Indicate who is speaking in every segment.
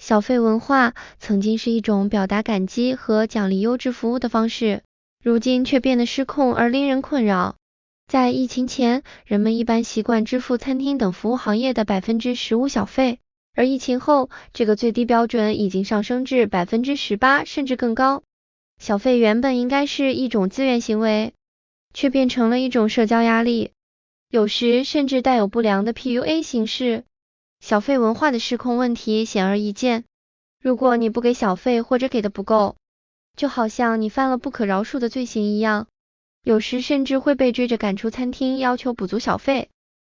Speaker 1: 小费文化曾经是一种表达感激和奖励优质服务的方式，如今却变得失控而令人困扰。在疫情前，人们一般习惯支付餐厅等服务行业的15%小费，而疫情后，这个最低标准已经上升至18%甚至更高。小费原本应该是一种自愿行为，却变成了一种社交压力，有时甚至带有不良的 PUA 形式。小费文化的失控问题显而易见，如果你不给小费或者给的不够，就好像你犯了不可饶恕的罪行一样，有时甚至会被追着赶出餐厅，要求补足小费。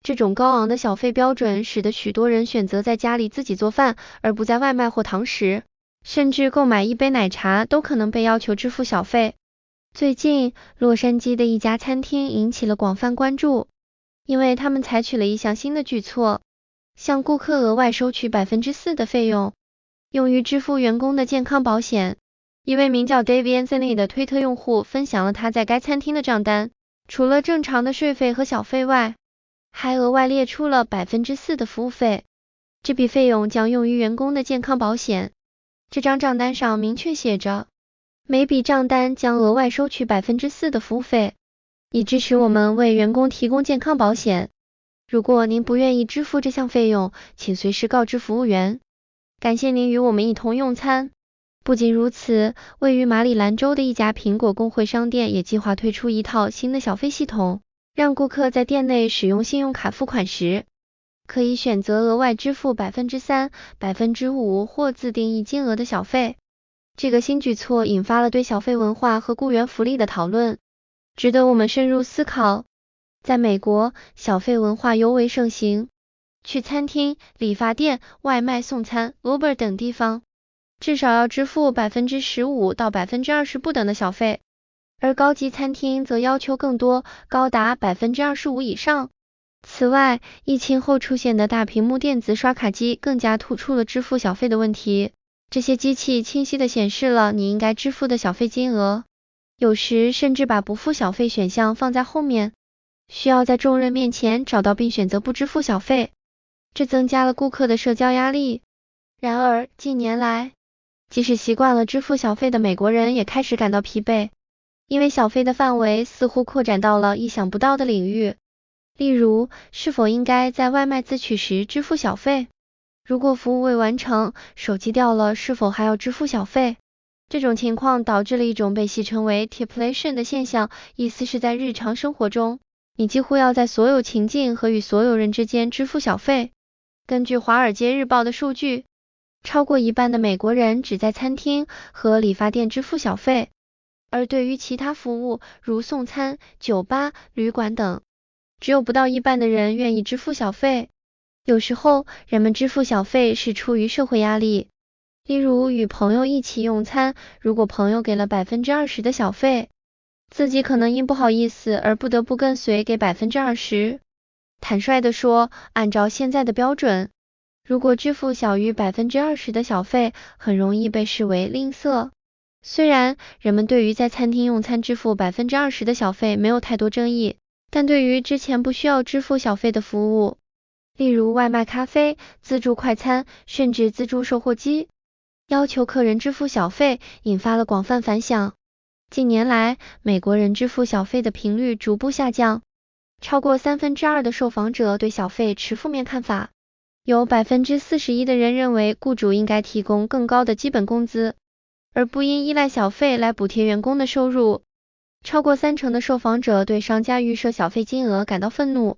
Speaker 1: 这种高昂的小费标准使得许多人选择在家里自己做饭，而不在外卖或堂食，甚至购买一杯奶茶都可能被要求支付小费。最近，洛杉矶的一家餐厅引起了广泛关注，因为他们采取了一项新的举措，向顾客额外收取4%的费用，用于支付员工的健康保险。一位名叫 David Anthony 的推特用户分享了他在该餐厅的账单，除了正常的税费和小费外，还额外列出了4%的服务费，这笔费用将用于员工的健康保险。这张账单上明确写着，每笔账单将额外收取4%的服务费，以支持我们为员工提供健康保险。如果您不愿意支付这项费用，请随时告知服务员。感谢您与我们一同用餐。不仅如此，位于马里兰州的一家苹果工会商店也计划推出一套新的小费系统，让顾客在店内使用信用卡付款时，可以选择额外支付3%、5%或自定义金额的小费。这个新举措引发了对小费文化和雇员福利的讨论，值得我们深入思考。在美国，小费文化尤为盛行，去餐厅、理发店、外卖送餐、Uber 等地方，至少要支付15%到20%不等的小费，而高级餐厅则要求更多，高达25%以上。此外，疫情后出现的大屏幕电子刷卡机更加突出了支付小费的问题。这些机器清晰地显示了你应该支付的小费金额，有时甚至把不付小费选项放在后面，需要在众人面前找到并选择不支付小费，这增加了顾客的社交压力。然而，近年来，即使习惯了支付小费的美国人也开始感到疲惫，因为小费的范围似乎扩展到了意想不到的领域。例如，是否应该在外卖自取时支付小费？如果服务未完成，手机掉了，是否还要支付小费？这种情况导致了一种被戏称为 tipulation 的现象，意思是在日常生活中，你几乎要在所有情境和与所有人之间支付小费。根据华尔街日报的数据，超过一半的美国人只在餐厅和理发店支付小费，而对于其他服务，如送餐、酒吧、旅馆等，只有不到一半的人愿意支付小费。有时候，人们支付小费是出于社会压力，例如与朋友一起用餐，如果朋友给了20%的小费，自己可能因不好意思而不得不跟随给20%。坦率地说，按照现在的标准，如果支付小于20%的小费，很容易被视为吝啬。虽然人们对于在餐厅用餐支付20%的小费没有太多争议，但对于之前不需要支付小费的服务，例如外卖咖啡、自助快餐，甚至自助售货机，要求客人支付小费，引发了广泛反响。近年来，美国人支付小费的频率逐步下降，超过2/3的受访者对小费持负面看法，有41%的人认为雇主应该提供更高的基本工资，而不应依赖小费来补贴员工的收入。超过30%的受访者对商家预设小费金额感到愤怒，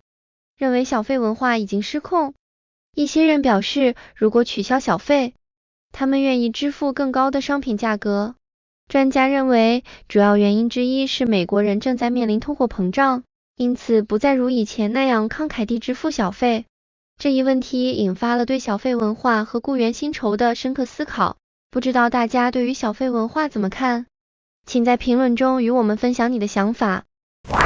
Speaker 1: 认为小费文化已经失控。一些人表示，如果取消小费，他们愿意支付更高的商品价格。专家认为，主要原因之一是美国人正在面临通货膨胀，因此不再如以前那样慷慨地支付小费。这一问题引发了对小费文化和雇员薪酬的深刻思考。不知道大家对于小费文化怎么看？请在评论中与我们分享你的想法。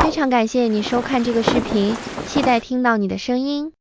Speaker 1: 非常感谢你收看这个视频，期待听到你的声音。